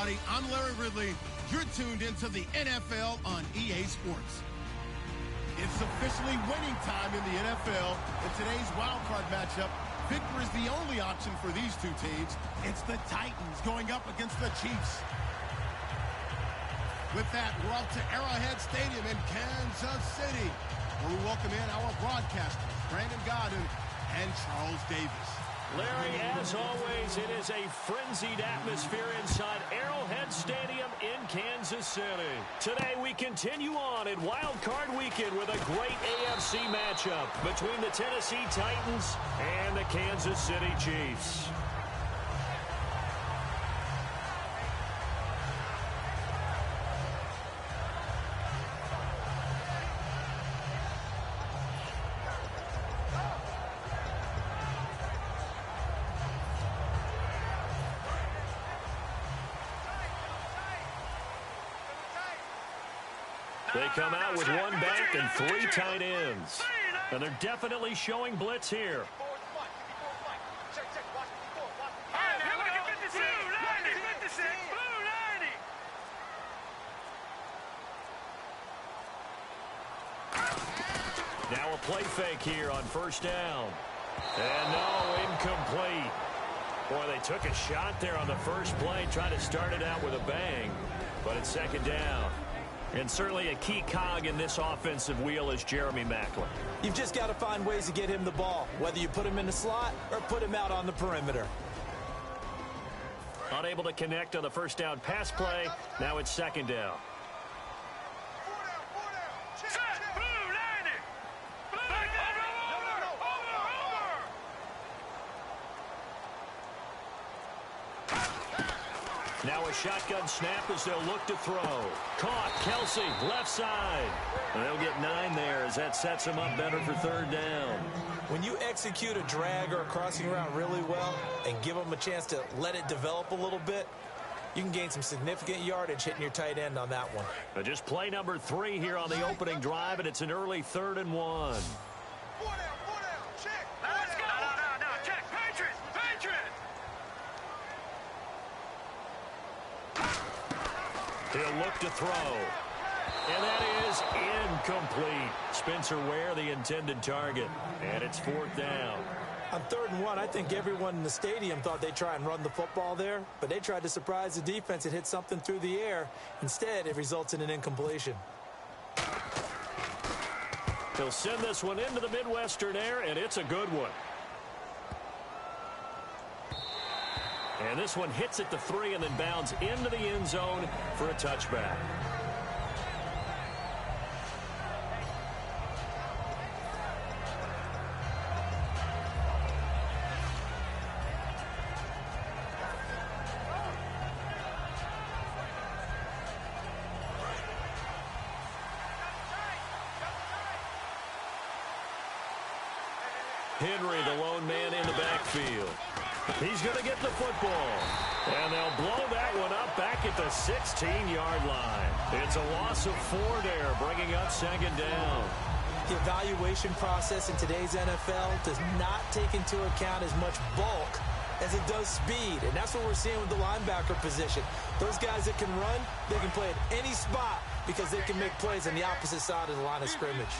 everybody. I'm Larry Ridley. You're tuned into the NFL on EA Sports. It's officially winning time in the NFL. In today's wildcard matchup, victory is the only option for these two teams. It's the Titans going up against the Chiefs. With that, we're off to Arrowhead Stadium in Kansas City, where we welcome in our broadcasters, Brandon Godden and Charles Davis. Larry, as always, it is a frenzied atmosphere inside Arrowhead Stadium in Kansas City. Today, we continue on in Wild Card Weekend with a great AFC matchup between the Tennessee Titans and the Kansas City Chiefs. They come out with one back and three tight ends. And they're definitely showing blitz here. Now a play fake here on first down. And no, incomplete. Boy, they took a shot there on the first play, trying to start it out with a bang. But it's second down. And certainly a key cog in this offensive wheel is Jeremy Maclin. You've just got to find ways to get him the ball, whether you put him in the slot or put him out on the perimeter. Unable to connect on the first down pass play. Now it's second down. Now a shotgun snap as they'll look to throw. Caught. Kelsey, left side. And they'll get 9 there as that sets them up better for third down. When you execute a drag or a crossing route really well and give them a chance to let it develop a little bit, you can gain some significant yardage hitting your tight end on that one. But just play number 3 here on the opening drive, and it's an early 3rd and 1. He'll look to throw. And that is incomplete. Spencer Ware, the intended target. And it's 4th down. On 3rd and 1, I think everyone in the stadium thought they'd try and run the football there, but they tried to surprise the defense and hit something through the air. Instead, it results in an incompletion. He'll send this one into the Midwestern air, and it's a good one. And this one hits at the 3 and then bounds into the end zone for a touchback. Henry, the lone man in the backfield. He's going to get the football. And they'll blow that one up back at the 16-yard line. It's a loss of 4 there, bringing up second down. The evaluation process in today's NFL does not take into account as much bulk as it does speed. And that's what we're seeing with the linebacker position. Those guys that can run, they can play at any spot because they can make plays on the opposite side of the line of scrimmage.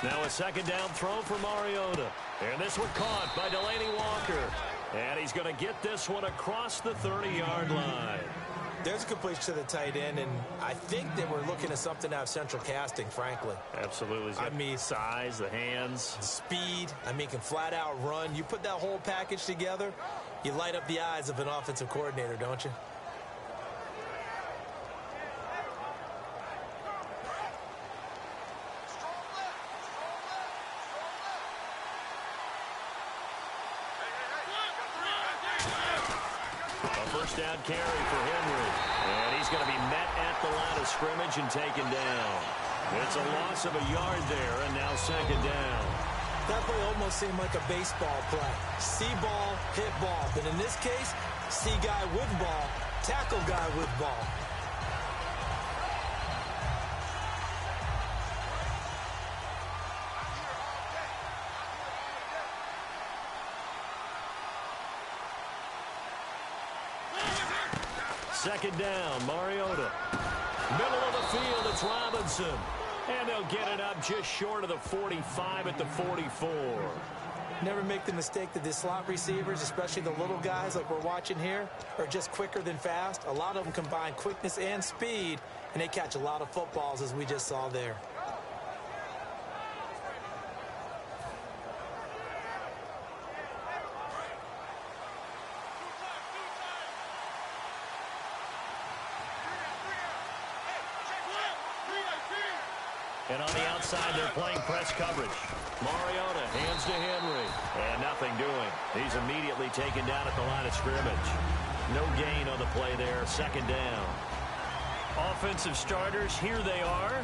Now a second down throw for Mariota. And this one caught by Delaney Walker. And he's going to get this one across the 30-yard line. There's a completion to the tight end, and I think that we're looking at something out of central casting, frankly. Absolutely. I mean, size, the hands. Speed. I mean, can flat out run. You put that whole package together, you light up the eyes of an offensive coordinator, don't you? Down carry for Henry. And he's going to be met at the line of scrimmage and taken down. It's a loss of a yard there, and now second down. That play almost seemed like a baseball play. See ball, hit ball. But in this case, see guy with ball, tackle guy with ball. second down, Mariota. Middle of the field, it's Robinson. And they'll get it up just short of the 45 at the 44. Never make the mistake that the slot receivers, especially the little guys like we're watching here, are just quicker than fast. A lot of them combine quickness and speed, and they catch a lot of footballs, as we just saw there. And on the outside, they're playing press coverage. Mariota hands to Henry. And nothing doing. He's immediately taken down at the line of scrimmage. No gain on the play there. Second down. Offensive starters, here they are.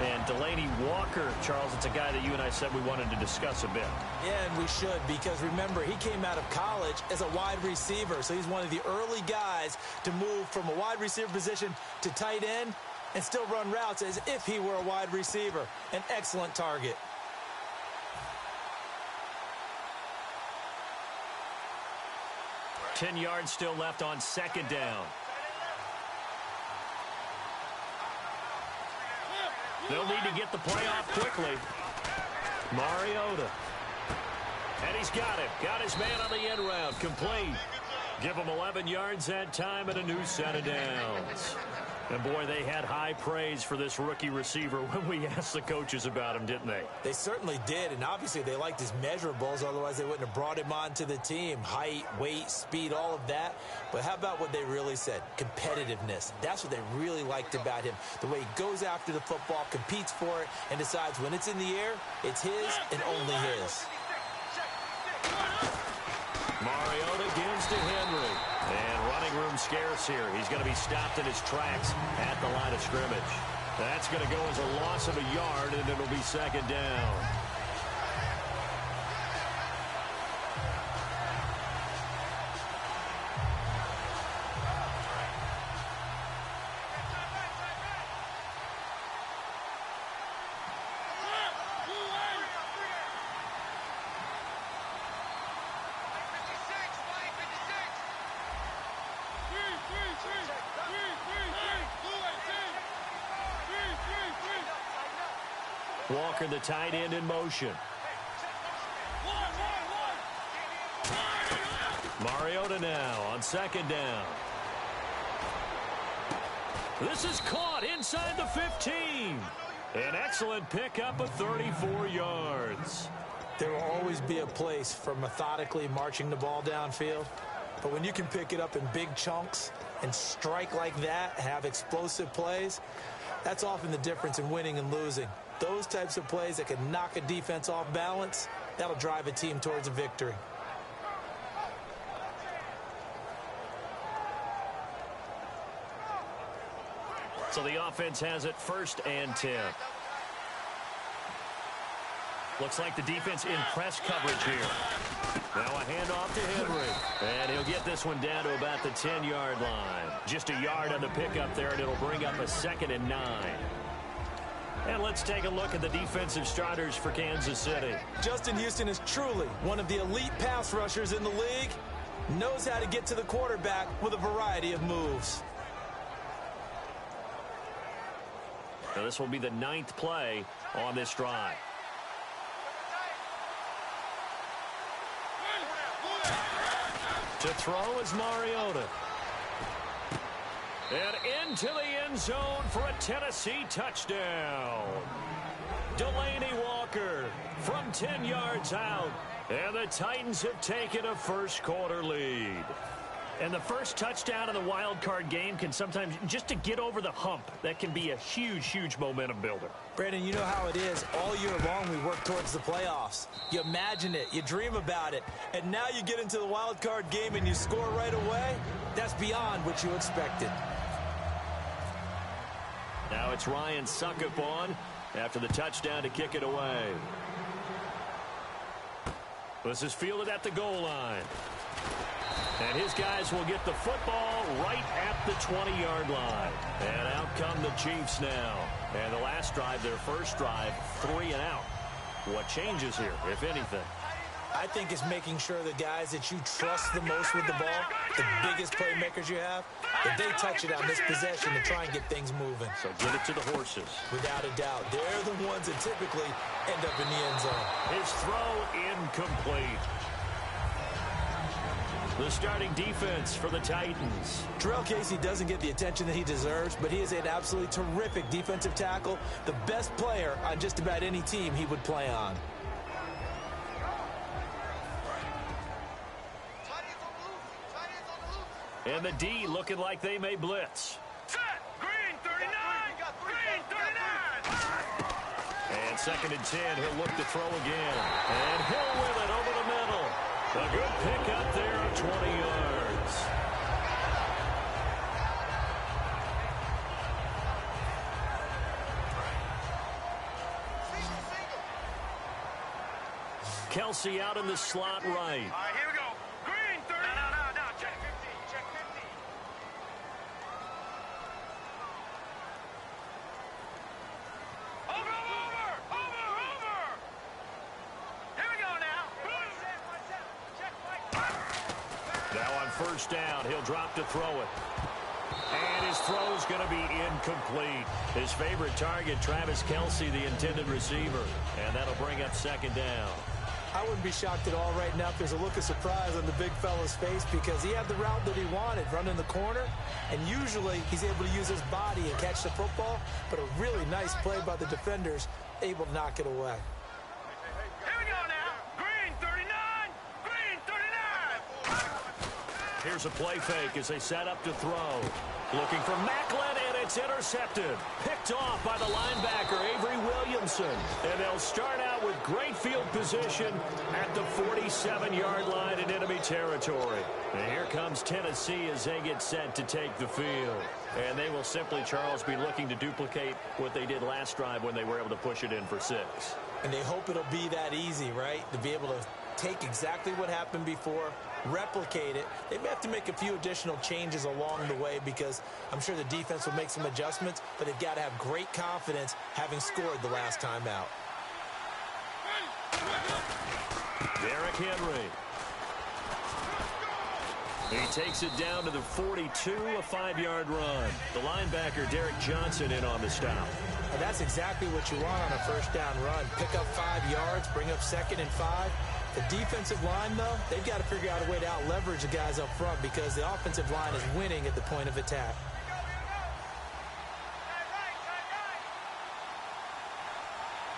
And Delaney Walker, Charles, it's a guy that you and I said we wanted to discuss a bit. Yeah, and we should, because remember, he came out of college as a wide receiver. So he's one of the early guys to move from a wide receiver position to tight end and still run routes as if he were a wide receiver. An excellent target. Ten yards still left on second down. They'll need to get the play off quickly. Mariota. And he's got him. Got his man on the end route. Complete. Give him 11 yards that time and a new set of downs. And, boy, they had high praise for this rookie receiver when we asked the coaches about him, didn't they? They certainly did, and obviously they liked his measurables. Otherwise, they wouldn't have brought him onto the team. Height, weight, speed, all of that. But how about what they really said? Competitiveness. That's what they really liked about him. The way he goes after the football, competes for it, and decides when it's in the air, it's his and only his. Mariota gives to Henry. And running room scarce here. He's going to be stopped in his tracks at the line of scrimmage. That's going to go as a loss of a yard, and it'll be second down. Walker, the tight end, in motion. Mariota now on second down. This is caught inside the 15. An excellent pickup of 34 yards. There will always be a place for methodically marching the ball downfield. But when you can pick it up in big chunks and strike like that, have explosive plays, that's often the difference in winning and losing. Those types of plays that can knock a defense off balance, that'll drive a team towards a victory. So the offense has it 1st and 10. Looks like the defense in press coverage here. Now a handoff to Henry. And he'll get this one down to about the 10-yard line. Just a yard on the pickup there, and it'll bring up a 2nd and 9. And let's take a look at the defensive starters for Kansas City. Justin Houston is truly one of the elite pass rushers in the league. Knows how to get to the quarterback with a variety of moves. Now this will be the 9th play on this drive. To throw is Mariota. And into the end zone for a Tennessee touchdown. Delaney Walker from 10 yards out. And the Titans have taken a first-quarter lead. And the first touchdown in the wild card game can sometimes, just to get over the hump, that can be a huge, huge momentum builder. Brandon, you know how it is. All year long we work towards the playoffs. You imagine it. You dream about it. And now you get into the wild card game and you score right away. That's beyond what you expected. Now it's Ryan Suckup on after the touchdown to kick it away. This is fielded at the goal line. And his guys will get the football right at the 20-yard line. And out come the Chiefs now. And the last drive, their first drive, 3 and out. What changes here, if anything? I I think it's making sure the guys that you trust the most with the ball, the biggest playmakers you have, that they touch it on this possession to try and get things moving. So get it to the horses. Without a doubt. They're the ones that typically end up in the end zone. His throw incomplete. The starting defense for the Titans. Terrell Casey doesn't get the attention that he deserves, but he is an absolutely terrific defensive tackle, the best player on just about any team he would play on. And the D looking like they may blitz. Set! Green 39! Green 39! And 2nd and 10, he'll look to throw again. And he'll win it over the middle. A good pick up there of 20 yards. Kelsey out in the slot right. All right, here we go. Green 30. No. Check 50. Check 50. Over. Here we go now. Check. Now on 1st down, he'll drop to throw it. And his throw's going to be incomplete. His favorite target, Travis Kelsey, the intended receiver. And that'll bring up 2nd down. I wouldn't be shocked at all right now if there's a look of surprise on the big fella's face because he had the route that he wanted, running the corner, and usually he's able to use his body and catch the football, but a really nice play by the defenders, able to knock it away. Here we go now. Green 39. Green 39. Here's a play fake as they set up to throw. Looking for Macklin, and it's intercepted. Picked off by the linebacker, Avery Williamson. And they'll start out with great field position at the 47-yard line in enemy territory. And here comes Tennessee as they get set to take the field. And they will simply, Charles, be looking to duplicate what they did last drive when they were able to push it in for 6. And they hope it'll be that easy, right? To be able to take exactly what happened before, replicate it. They may have to make a few additional changes along the way because I'm sure the defense will make some adjustments, but they've got to have great confidence having scored the last time out. Derrick Henry. He takes it down to the 42, a 5-yard run. The linebacker, Derek Johnson, in on the stop. And that's exactly what you want on a 1st down run. Pick up 5 yards, bring up 2nd and 5. The defensive line, though, they've got to figure out a way to out-leverage the guys up front because the offensive line is winning at the point of attack.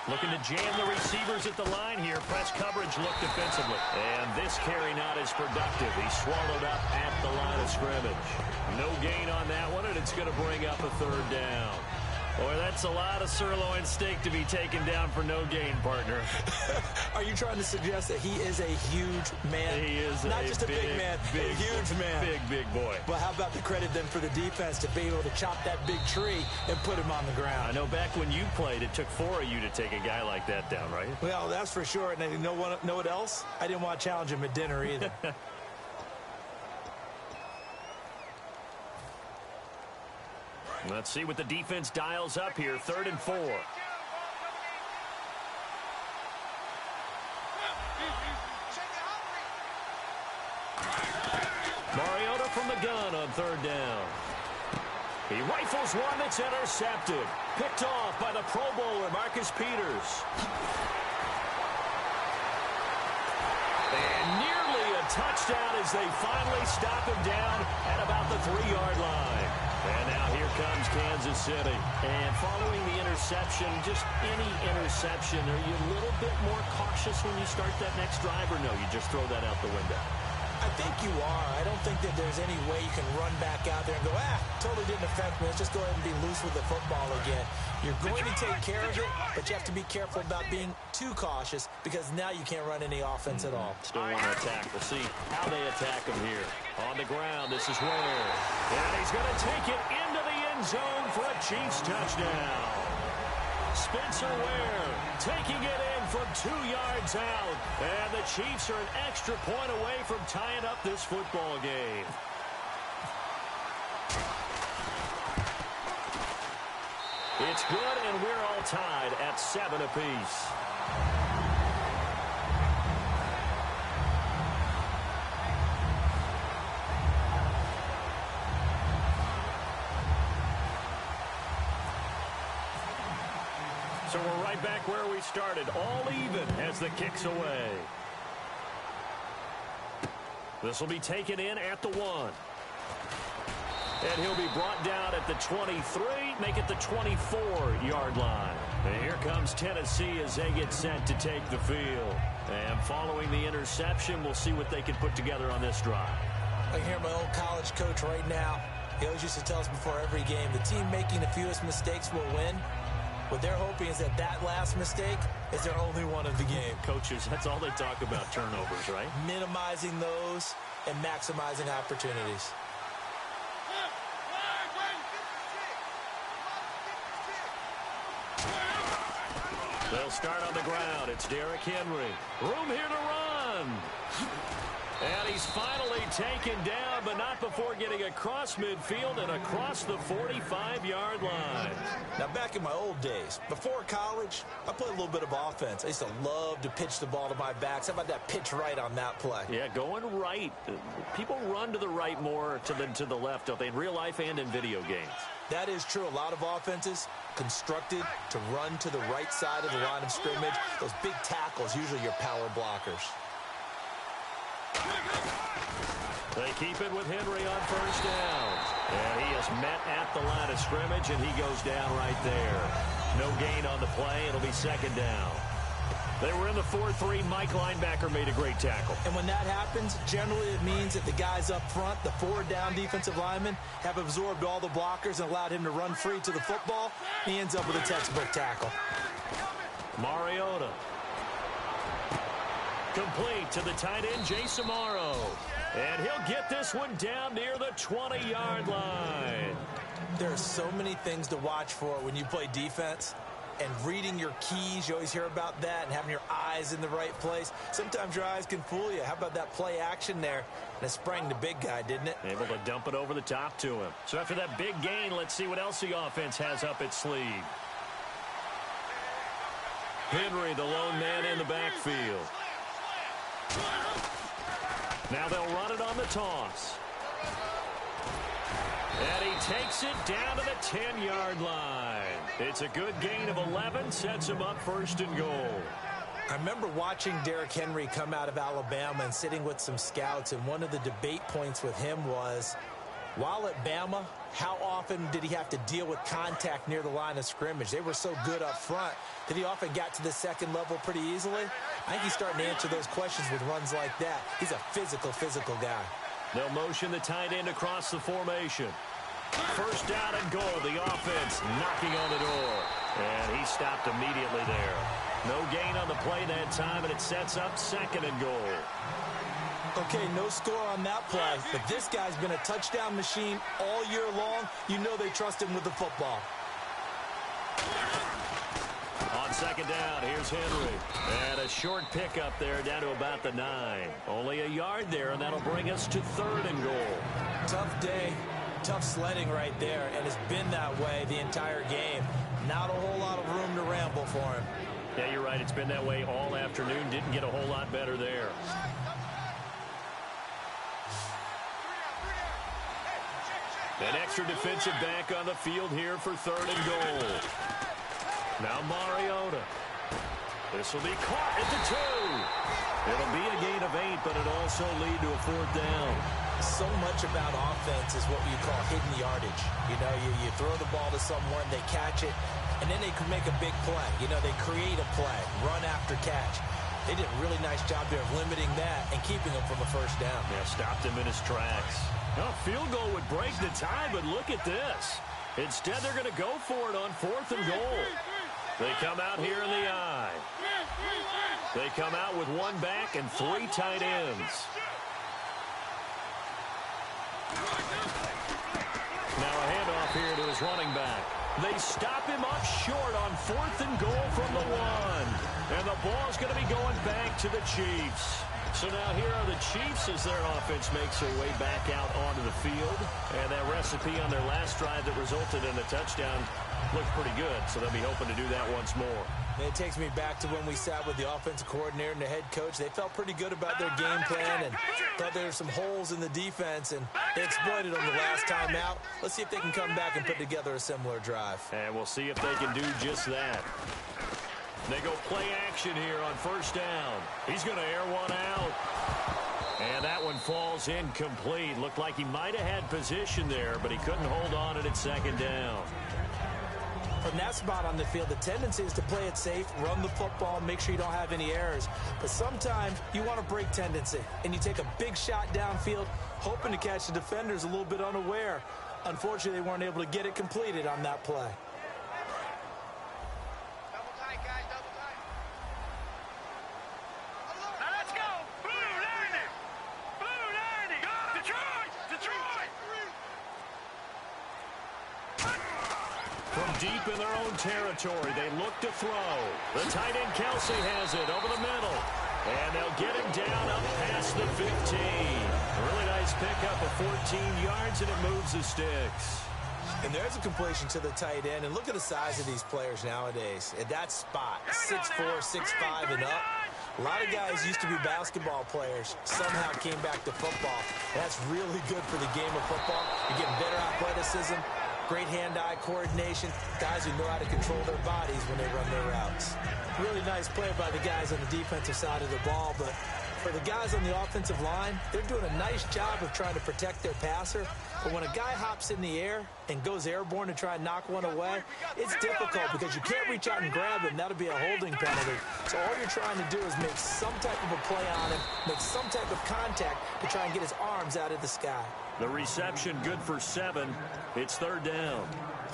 Looking to jam the receivers at the line here. Press coverage look defensively. And this carry not as productive. He swallowed up at the line of scrimmage. No gain on that one, and it's going to bring up a 3rd down. Boy, that's a lot of sirloin steak to be taken down for no gain, partner. Are you trying to suggest that he is a huge man? He is not just a big man, a huge man. Big boy. But how about the credit then for the defense to be able to chop that big tree and put him on the ground? I know back when you played, it took 4 of you to take a guy like that down, right? Well, that's for sure. And you know what else? I didn't want to challenge him at dinner either. Let's see what the defense dials up here. 3rd and 4. Mariota from the gun on 3rd down. He rifles one that's intercepted. Picked off by the Pro Bowler, Marcus Peters. And nearly a touchdown as they finally stop him down at about the 3-yard line. And now here comes Kansas City. And following the interception, just any interception, are you a little bit more cautious when you start that next drive, or no, you just throw that out the window? I think you are. I don't think that there's any way you can run back out there and go, totally didn't affect me. Let's just go ahead and be loose with the football again. You're going to take care of it, but you have to be careful about being too cautious because now you can't run any offense at all. Still want to attack. We'll see how they attack him here. On the ground, this is Ware. And he's going to take it into the end zone for a Chiefs touchdown. Spencer Ware taking it in from 2 yards out. And the Chiefs are an extra point away from tying up this football game. It's good, and we're all tied at 7 apiece. So we're right back where we started, all even as the kick's away. This will be taken in at the 1. And he'll be brought down at the 23, make it the 24-yard line. And here comes Tennessee as they get set to take the field. And following the interception, we'll see what they can put together on this drive. I hear my old college coach right now. He always used to tell us before every game, the team making the fewest mistakes will win. What they're hoping is that last mistake is their only one of the game. Coaches, that's all they talk about, turnovers, right? Minimizing those and maximizing opportunities. They'll start on the ground. It's Derrick Henry. Room here to run. And he's finally taken down, but not before getting across midfield and across the 45-yard line. Now, back in my old days, before college, I played a little bit of offense. I used to love to pitch the ball to my backs. How about that pitch right on that play? Yeah, going right. People run to the right more than to the left, don't they, in real life and in video games? That is true. A lot of offenses constructed to run to the right side of the line of scrimmage. Those big tackles, usually your power blockers. They keep it with Henry on first down. And he is met at the line of scrimmage, and he goes down right there. No gain on the play. It'll be second down. They were in the 4-3. Mike linebacker made a great tackle. And when that happens, generally it means that the guys up front, the forward-down defensive linemen, have absorbed all the blockers and allowed him to run free to the football. He ends up with a textbook tackle. Mariota. Complete to the tight end, Jason Morrow. And he'll get this one down near the 20-yard line. There are so many things to watch for when you play defense. And reading your keys, you always hear about that, and having your eyes in the right place. Sometimes your eyes can fool you. How about that play action there? And it sprang the big guy, didn't it? Able to dump it over the top to him. So after that big gain, let's see what else the offense has up its sleeve. Henry, the lone man in the backfield. Now they'll run it on the toss. And he takes it down to the 10-yard line. It's a good gain of 11, sets him up first and goal. I remember watching Derrick Henry come out of Alabama and sitting with some scouts, and one of the debate points with him was, while at Bama, how often did he have to deal with contact near the line of scrimmage? They were so good up front that he often got to the second level pretty easily. I think he's starting to answer those questions with runs like that. He's a physical guy. They'll motion the tight end across the formation. First down and goal. The offense knocking on the door. And he stopped immediately there. No gain on the play that time, and it sets up second and goal. Okay, no score on that play, but this guy's been a touchdown machine all year long. You know they trust him with the football. On second down, here's Henry. And a short pickup there down to about the 9. Only a yard there, and that'll bring us to third and goal. Tough day, tough sledding right there, and it's been that way the entire game. Not a whole lot of room to ramble for him. Yeah, you're right. It's been that way all afternoon. Didn't get a whole lot better there. An extra defensive back on the field here for third and goal. Now Mariota. This will be caught at the 2. It'll be a gain of 8, but it'll also lead to a fourth down. So much about offense is what you call hidden yardage. You know, you throw the ball to someone, they catch it, and then they can make a big play. You know, they create a play, run after catch. They did a really nice job there of limiting that and keeping him from a first down. Yeah, stopped him in his tracks. Now, a field goal would break the tie, but look at this. Instead, they're going to go for it on fourth and goal. They come out here in the I. They come out with one back and 3 tight ends. Now a handoff here to his running back. They stop him up short on fourth and goal from the 1. And the ball's going to be going back to the Chiefs. So now here are the Chiefs as their offense makes their way back out onto the field. And that recipe on their last drive that resulted in a touchdown looked pretty good. So they'll be hoping to do that once more. It takes me back to when we sat with the offensive coordinator and the head coach. They felt pretty good about their game plan and thought there were some holes in the defense, and they exploited them the last time out. Let's see if they can come back and put together a similar drive. And we'll see if they can do just that. They go play action here on first down. He's going to air one out. And that one falls incomplete. Looked like he might have had position there, but he couldn't hold on at second down. From that spot on the field, the tendency is to play it safe, run the football, make sure you don't have any errors. But sometimes you want to break tendency, and you take a big shot downfield, hoping to catch the defenders a little bit unaware. Unfortunately, they weren't able to get it completed on that play. Deep in their own territory, they look to throw. The tight end Kelsey has it over the middle. And they'll get him down up past the 15. A really nice pickup of 14 yards, and it moves the sticks. And there's a completion to the tight end. And look at the size of these players nowadays. At that spot, 6'4", 6'5", and up. A lot of guys used to be basketball players, somehow came back to football. That's really good for the game of football. You're getting better athleticism, great hand-eye coordination, guys who know how to control their bodies when they run their routes. Really nice play by the guys on the defensive side of the ball, but for the guys on the offensive line, they're doing a nice job of trying to protect their passer. But when a guy hops in the air and goes airborne to try and knock one away, it's difficult because you can't reach out and grab him. That'll be a holding penalty. So all you're trying to do is make some type of a play on him, make some type of contact to try and get his arms out of the sky. The reception good for 7. It's third down.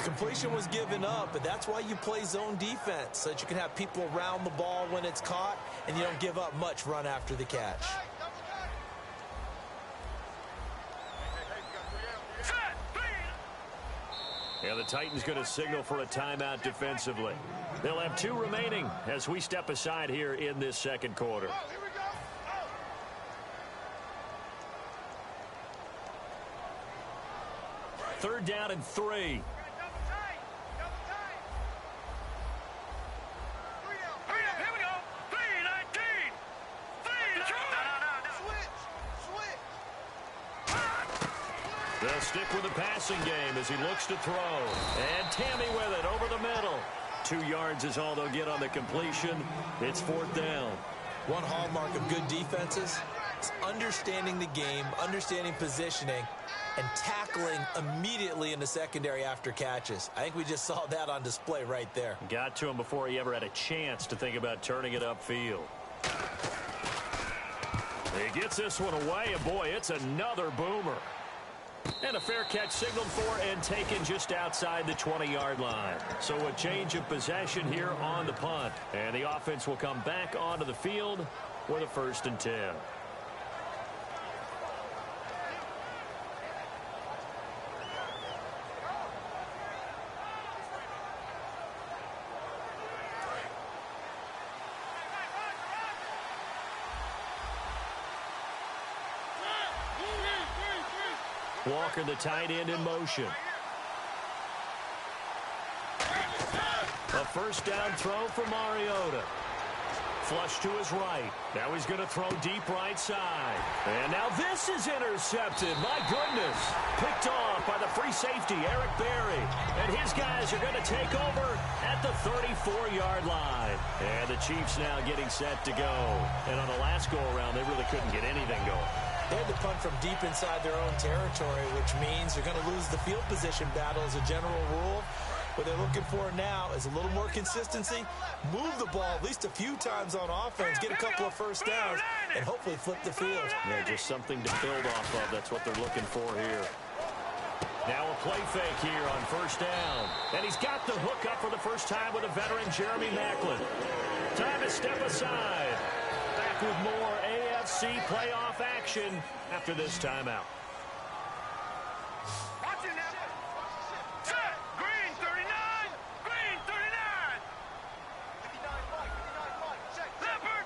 Completion was given up, but that's why you play zone defense, so that you can have people around the ball when it's caught, and you don't give up much run after the catch. And the Titans going to signal for a timeout defensively. They'll have 2 remaining as we step aside here in this second quarter. Third down and 3. They'll stick with the passing game as he looks to throw. And Tammy with it over the middle. 2 yards is all they'll get on the completion. It's fourth down. One hallmark of good defenses is understanding the game, understanding positioning, and tackling immediately in the secondary after catches. I think we just saw that on display right there. Got to him before he ever had a chance to think about turning it upfield. He gets this one away, and boy, it's another boomer. And a fair catch signaled for and taken just outside the 20-yard line. So a change of possession here on the punt. And the offense will come back onto the field with a 1st and 10. Walker, the tight end, in motion. A first down throw for Mariota. Flush to his right. Now he's going to throw deep right side. And now this is intercepted. My goodness. Picked off by the free safety, Eric Berry. And his guys are going to take over at the 34-yard line. And the Chiefs now getting set to go. And on the last go-around, they really couldn't get anything going. They had to punt from deep inside their own territory, which means they're going to lose the field position battle as a general rule. What they're looking for now is a little more consistency, move the ball at least a few times on offense, get a couple of first downs, and hopefully flip the field. Yeah, just something to build off of. That's what they're looking for here. Now a play fake here on first down. And he's got the hook up for the first time with a veteran, Jeremy Maclin. Time to step aside. Back with more AFC playoff action after this timeout. Green 39! Green 39! Leopard!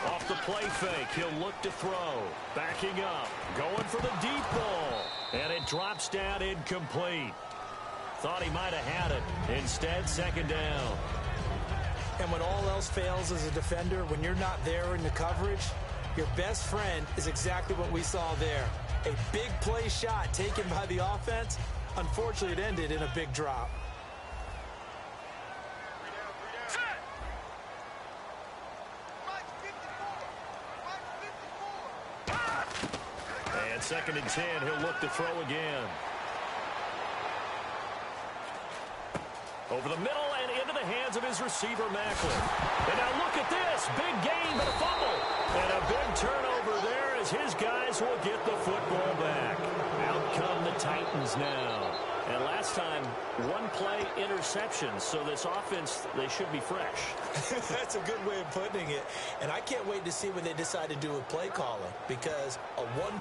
Off the play fake, he'll look to throw. Backing up, going for the deep ball. And it drops down incomplete. Thought he might have had it. Instead, second down. And when all else fails as a defender, when you're not there in the coverage, your best friend is exactly what we saw there. A big play shot taken by the offense. Unfortunately, it ended in a big drop. 2nd and 10. He'll look to throw again. Over the middle and into the hands of his receiver, Macklin. And now look at this. Big gain, but a fumble. And a big turnover there as his guys will get the football back. Out come the Titans now. And last time, one-play interception. So this offense, they should be fresh. That's a good way of putting it. And I can't wait to see what they decide to do with play calling. Because a one...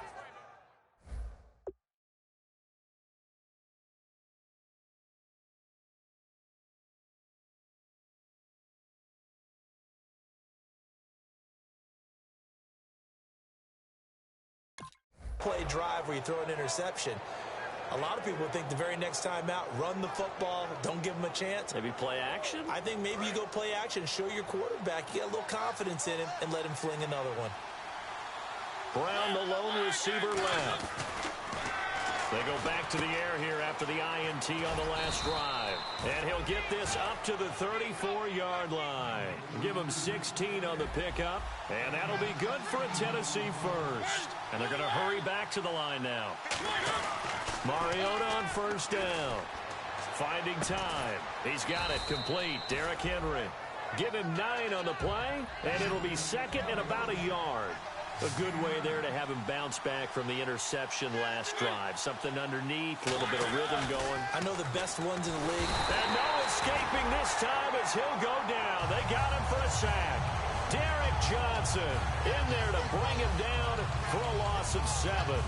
play drive where you throw an interception. A lot of people think the very next time out, run the football, don't give them a chance. Maybe play action? I think maybe you go play action, show your quarterback, you get a little confidence in him, and let him fling another one. Brown, the lone receiver, left. They go back to the air here after the INT on the last drive. And he'll get this up to the 34-yard line. Give him 16 on the pickup. And that'll be good for a Tennessee first. And they're going to hurry back to the line now. Mariota on first down. Finding time. He's got it complete. Derrick Henry. Give him 9 on the play. And it'll be 2nd and about a yard. A good way there to have him bounce back from the interception last drive. Something underneath, a little bit of rhythm going. I know the best ones in the league. And no escaping this time as he'll go down. They got him for a sack. Derrick Johnson in there to bring him down for a loss of 7.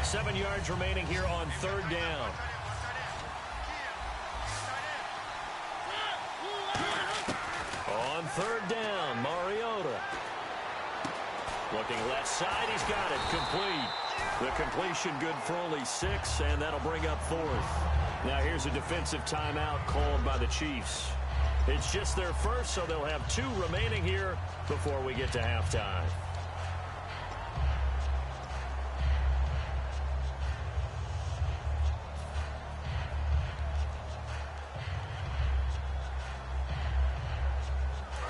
Seven yards remaining here on 3rd down. On 3rd down, Mariota. Looking left side, he's got it complete. The completion good for only 6, and that'll bring up 4th. Now here's a defensive timeout called by the Chiefs. It's just their first, so they'll have 2 remaining here before we get to halftime.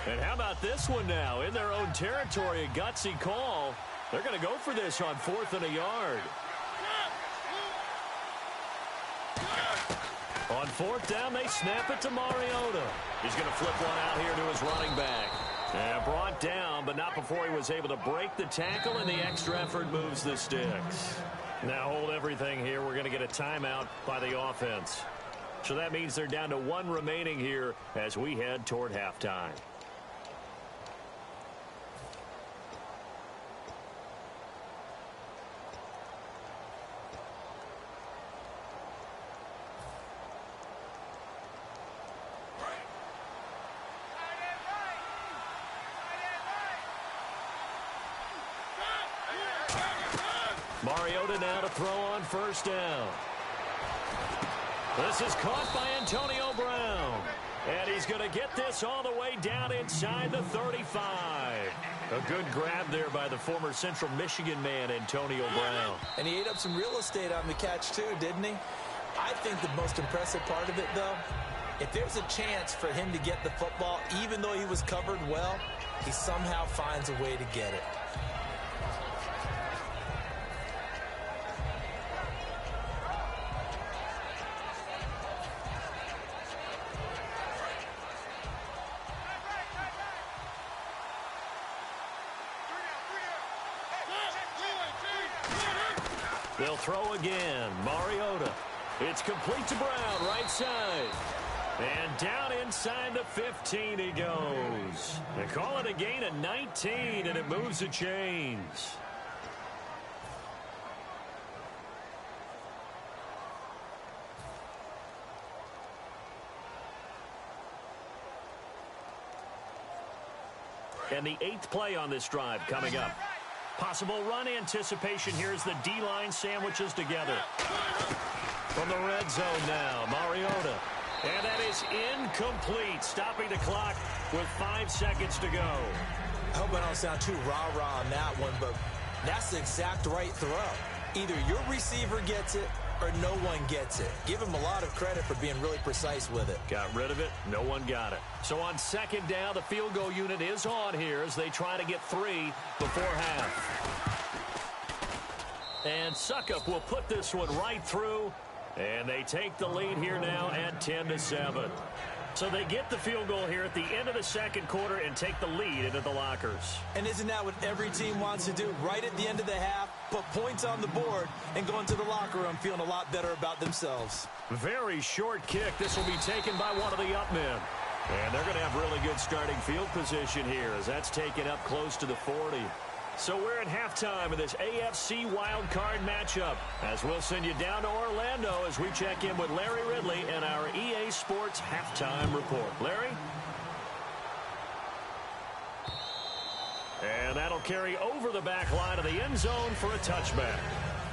And how about this one now? In their own territory, a gutsy call. They're going to go for this on 4th and a yard. On 4th down, they snap it to Mariota. He's going to flip one out here to his running back. And brought down, but not before he was able to break the tackle, and the extra effort moves the sticks. Now hold everything here. We're going to get a timeout by the offense. So that means they're down to 1 remaining here as we head toward halftime. Mariota now to throw on 1st down. This is caught by Antonio Brown. And he's going to get this all the way down inside the 35. A good grab there by the former Central Michigan man, Antonio Brown. And he ate up some real estate on the catch, too, didn't he? I think the most impressive part of it, though, if there's a chance for him to get the football, even though he was covered well, he somehow finds a way to get it. They'll throw again. Mariota. It's complete to Brown, right side. And down inside the 15 he goes. They call it a gain of 19, and it moves the chains. And the 8th play on this drive coming up. Possible run anticipation here as the D-line sandwiches together. From the red zone now, Mariota. And that is incomplete, stopping the clock with 5 seconds to go. I hope I don't sound too rah-rah on that one, but that's the exact right throw. Either your receiver gets it or no one gets it. Give him a lot of credit for being really precise with it. Got rid of it. No one got it. So on second down, the field goal unit is on here as they try to get 3 before half. And Suckup will put this one right through. And they take the lead here now at 10-7. So they get the field goal here at the end of the second quarter and take the lead into the lockers. And isn't that what every team wants to do? Right at the end of the half, put points on the board, and go into the locker room feeling a lot better about themselves. Very short kick. This will be taken by one of the up men. And they're going to have really good starting field position here as that's taken up close to the 40. So we're at halftime of this AFC wildcard matchup as we'll send you down to Orlando as we check in with Larry Ridley and our EA Sports halftime report. Larry? And that'll carry over the back line of the end zone for a touchback.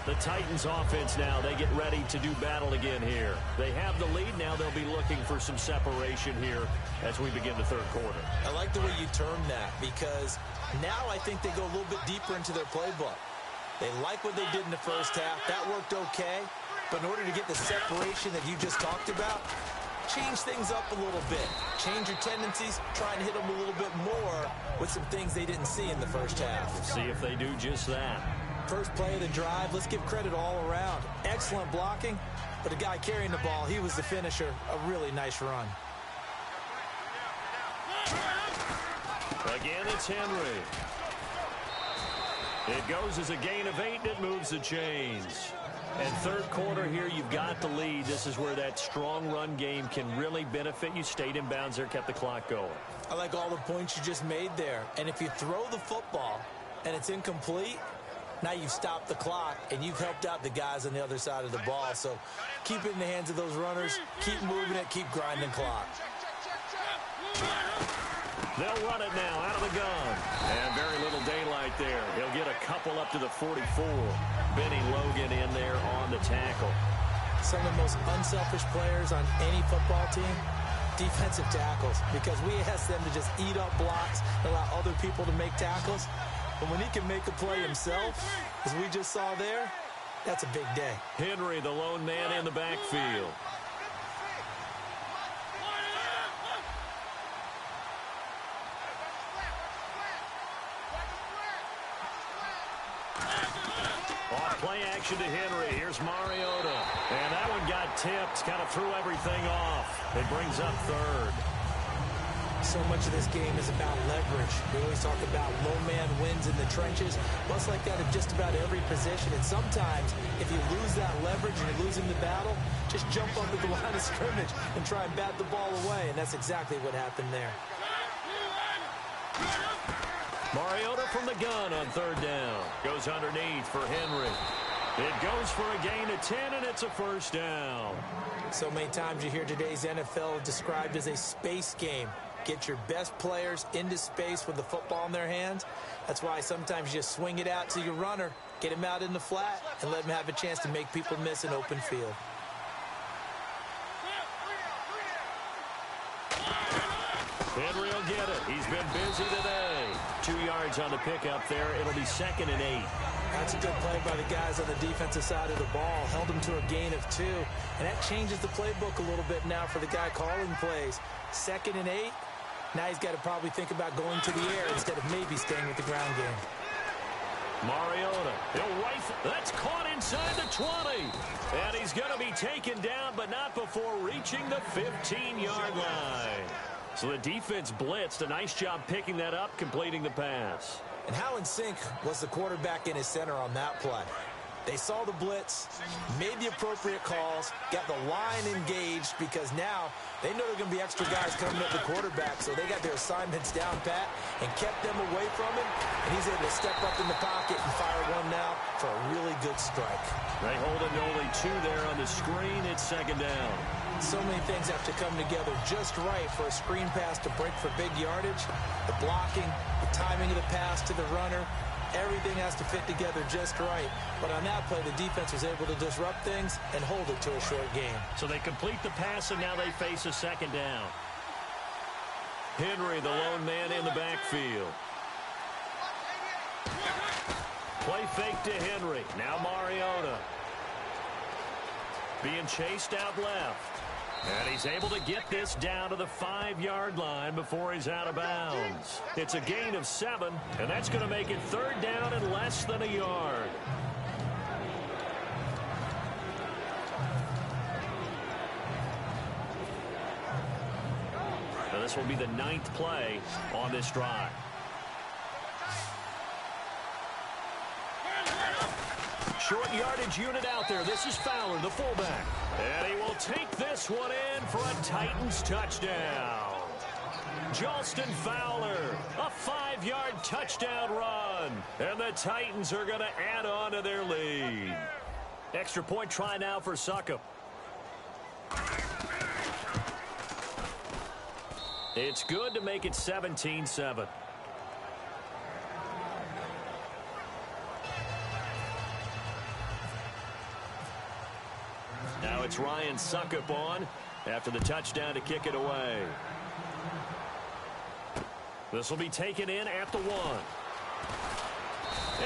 The Titans offense now, they get ready to do battle again here. They have the lead. Now they'll be looking for some separation here as we begin the third quarter. I like the way you term that because now I think they go a little bit deeper into their playbook. They like what they did in the first half. That worked okay. But in order to get the separation that you just talked about, change things up a little bit. Change your tendencies. Try and hit them a little bit more with some things they didn't see in the first half. See if they do just that. First play of the drive, let's give credit all around. Excellent blocking, but the guy carrying the ball, he was the finisher. A really nice run. Again, it's Henry. It goes as a gain of 8, and it moves the chains. And third quarter here, you've got the lead. This is where that strong run game can really benefit you. Stayed in bounds there, kept the clock going. I like all the points you just made there. And if you throw the football and it's incomplete, now you've stopped the clock, and you've helped out the guys on the other side of the ball. So keep it in the hands of those runners. Keep moving it. Keep grinding clock. They'll run it now out of the gun. And very little daylight there. He'll get a couple up to the 44. Benny Logan in there on the tackle. Some of the most unselfish players on any football team, defensive tackles, because we ask them to just eat up blocks and allow other people to make tackles. But when he can make a play himself, as we just saw there, that's a big day. Henry, the lone man in the backfield. Off play action to Henry. Here's Mariota. And that one got tipped, kind of threw everything off. It brings up third. So much of this game is about leverage. We always talk about low man wins in the trenches. Well, it's like that in just about every position. And sometimes, if you lose that leverage and you're losing the battle, just jump up at the line of scrimmage and try and bat the ball away. And that's exactly what happened there. Mariota from the gun on third down. Goes underneath for Henry. It goes for a gain of 10, and it's a first down. So many times you hear today's NFL described as a space game. Get your best players into space with the football in their hands. That's why sometimes you just swing it out to your runner, get him out in the flat, and let him have a chance to make people miss an open field. Henry will get it. He's been busy today. 2 yards on the pickup there. It'll be 2nd and 8. That's a good play by the guys on the defensive side of the ball. Held him to a gain of 2. And that changes the playbook a little bit now for the guy calling plays. 2nd and 8. Now he's got to probably think about going to the air instead of maybe staying with the ground game. Mariota, he'll rifle. That's caught inside the 20. And he's going to be taken down, but not before reaching the 15-yard line. So the defense blitzed. A nice job picking that up, completing the pass. And how in sync was the quarterback in his center on that play? They saw the blitz, made the appropriate calls, got the line engaged because now they know there are going to be extra guys coming at the quarterback, so they got their assignments down pat and kept them away from him, and he's able to step up in the pocket and fire one now for a really good strike. They hold it to only 2 there on the screen. It's 2nd down. So many things have to come together just right for a screen pass to break for big yardage. The blocking, the timing of the pass to the runner, everything has to fit together just right. But on that play, the defense was able to disrupt things and hold it to a short game. So they complete the pass, and now they face a 2nd down. Henry, the lone man in the backfield. Play fake to Henry. Now Mariota. being chased out left. And he's able to get this down to the 5-yard line before he's out of bounds. It's a gain of 7, and that's going to make it 3rd down and less than a yard. Now this will be the 9th play on this drive. Short yardage unit out there. This is Fowler, the fullback. And he will take this one in for a Titans touchdown. Jalston Fowler, a 5-yard touchdown run. And the Titans are going to add on to their lead. Extra point try now for Succop. It's good to make it 17-7. Now it's Ryan Succop on after the touchdown to kick it away. This will be taken in at the 1.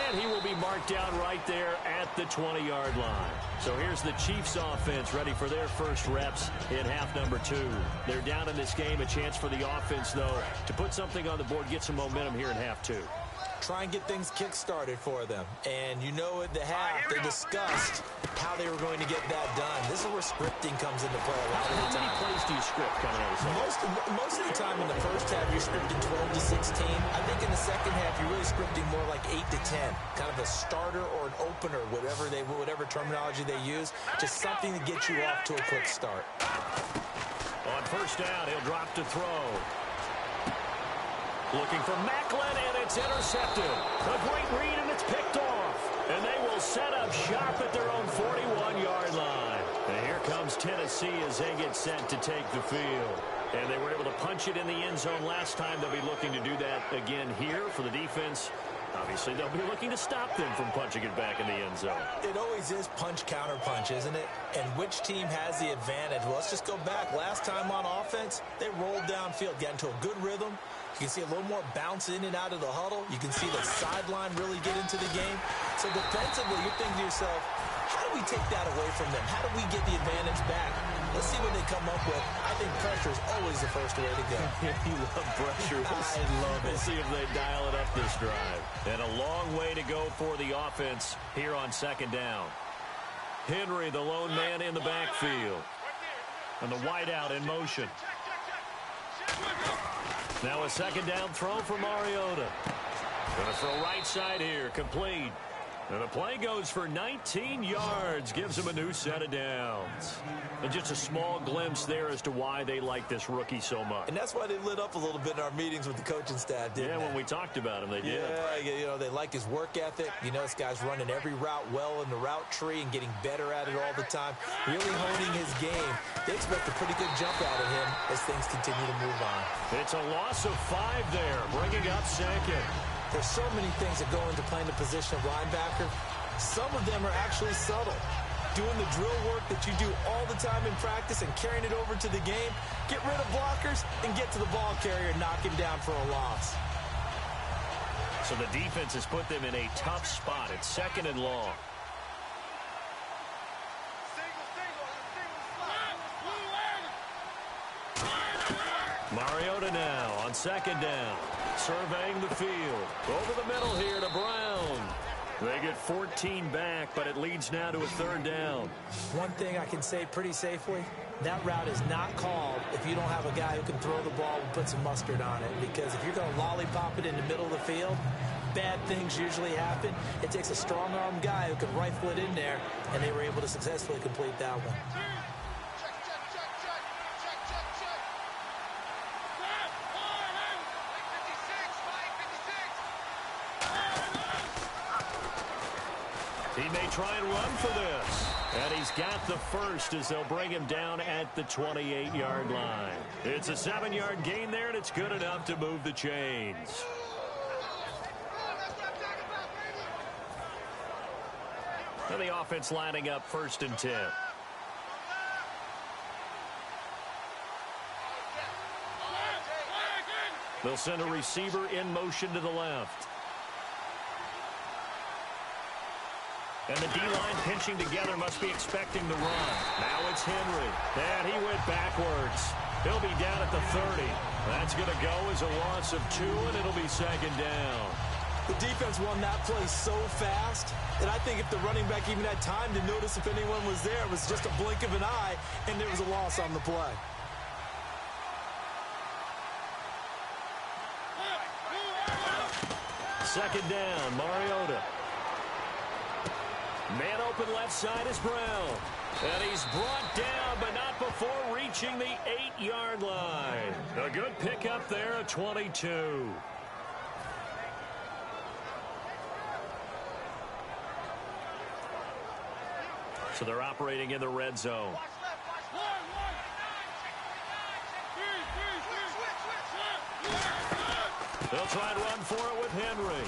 And he will be marked down right there at the 20-yard line. So here's the Chiefs offense ready for their first reps in half number 2. They're down in this game. A chance for the offense, though, to put something on the board, get some momentum here in half 2. Try and get things kick-started for them. And you know at the half, they discussed how they were going to get that done. This is where scripting comes into play a lot of the time. How many plays do you script coming out of the Most of the time in the first half, you're scripting 12 to 16. I think in the second half, you're really scripting more like 8 to 10. Kind of a starter or an opener, whatever terminology they use. Just something to get you off to a quick start. On first down, he'll drop to throw. Looking for Macklin, and it's intercepted. A great read, and it's picked off. And they will set up shop at their own 41-yard line. And here comes Tennessee as they get set to take the field. And they were able to punch it in the end zone last time. They'll be looking to do that again here for the defense. Obviously, they'll be looking to stop them from punching it back in the end zone. It always is punch-counter-punch, isn't it? And which team has the advantage? Well, let's just go back. Last time on offense, they rolled downfield, got into a good rhythm. You can see a little more bounce in and out of the huddle. You can see the sideline really get into the game. So defensively, you're thinking to yourself, how do we take that away from them? How do we get the advantage back? Let's see what they come up with. I think pressure is always the first way to go. You love pressure. I love it. We'll see if they dial it up this drive. And a long way to go for the offense here on second down. Henry, the lone man in the backfield. And the wideout in motion. Now a second down throw for Mariota. Going to throw right side here, complete. And the play goes for 19 yards, gives him a new set of downs. And just a small glimpse there as to why they like this rookie so much. And that's why they lit up a little bit in our meetings with the coaching staff, didn't they? Yeah, when we talked about him, they did. Yeah, you know, they like his work ethic. You know, this guy's running every route well in the route tree and getting better at it all the time. Really honing his game. They expect a pretty good jump out of him as things continue to move on. It's a loss of 5 there, bringing up second. There's so many things that go into playing the position of linebacker. Some of them are actually subtle. Doing the drill work that you do all the time in practice and carrying it over to the game. Get rid of blockers and get to the ball carrier and knock him down for a loss. So the defense has put them in a tough spot. It's second and long. Mariota now on second down. Surveying the field. Over the middle here to Brown. They get 14 back, but it leads now to a third down. One thing I can say pretty safely, that route is not called if you don't have a guy who can throw the ball and put some mustard on it. Because if you're going to lollipop it in the middle of the field, bad things usually happen. It takes a strong-arm guy who can rifle it in there, and they were able to successfully complete that one. He may try and run for this. And he's got the first as they'll bring him down at the 28-yard line. It's a 7-yard gain there, and it's good enough to move the chains. And the offense lining up 1st and 10. They'll send a receiver in motion to the left. And the D-line pinching together must be expecting the run. Now it's Henry. And he went backwards. He'll be down at the 30. That's going to go as a loss of 2, and it'll be second down. The defense won that play so fast that I think if the running back even had time to notice if anyone was there, it was just a blink of an eye, and there was a loss on the play. Second down, Mariota. Man open left side is Brown. And he's brought down, but not before reaching the 8-yard line. A good pickup there at 22. So they're operating in the red zone. They'll try and run for it with Henry.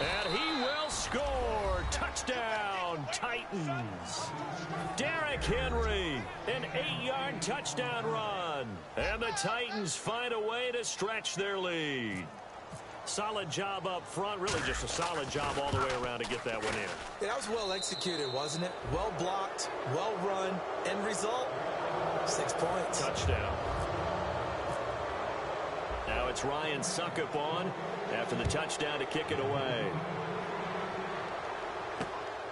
And he will score. Touchdown, Titans. Derrick Henry, an 8-yard touchdown run. And the Titans find a way to stretch their lead. Solid job up front. Really just a solid job all the way around to get that one in. Yeah, that was well executed, wasn't it? Well blocked, well run. End result, 6 points. Touchdown. Now it's Ryan Suckup on after the touchdown to kick it away.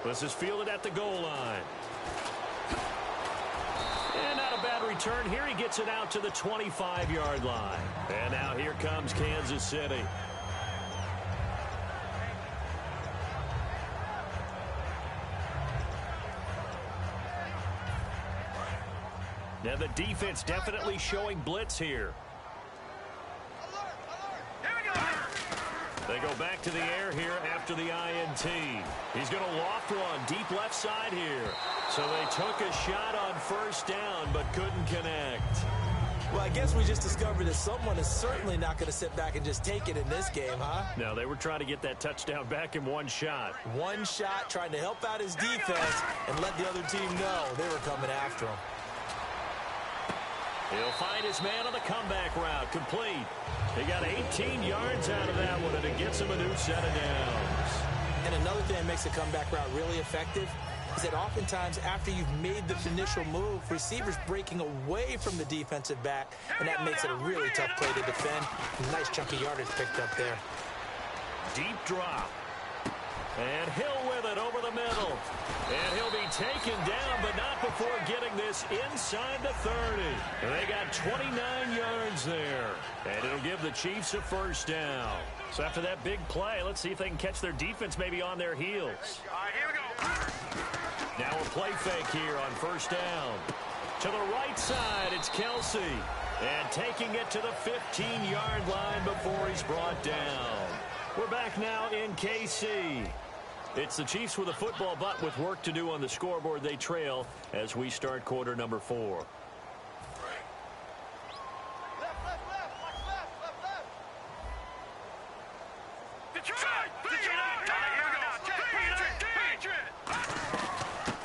This is fielded at the goal line. And not a bad return here. He gets it out to the 25-yard line. And now here comes Kansas City. Now the defense definitely showing blitz here. They go back to the air here after the INT. He's going to loft one deep left side here. So they took a shot on first down but couldn't connect. Well, I guess we just discovered that someone is certainly not going to sit back and just take it in this game, huh? No, they were trying to get that touchdown back in one shot. One shot, trying to help out his defense and let the other team know they were coming after him. He'll find his man on the comeback route. Complete. He got 18 yards out of that one, and it gets him a new set of downs. And another thing that makes the comeback route really effective is that oftentimes after you've made the initial move, receivers breaking away from the defensive back, and that makes it a really tough play to defend. Nice chunky yardage picked up there. Deep drop. And Hill with it over the middle. And he'll be taken down, but not before getting this inside the 30. And they got 29 yards there. And it'll give the Chiefs a first down. So after that big play, let's see if they can catch their defense maybe on their heels. All right, here we go. Now a play fake here on first down. To the right side, it's Kelsey. And taking it to the 15-yard line before he's brought down. We're back now in KC. It's the Chiefs with a football, but with work to do on the scoreboard. They trail as we start quarter number 4.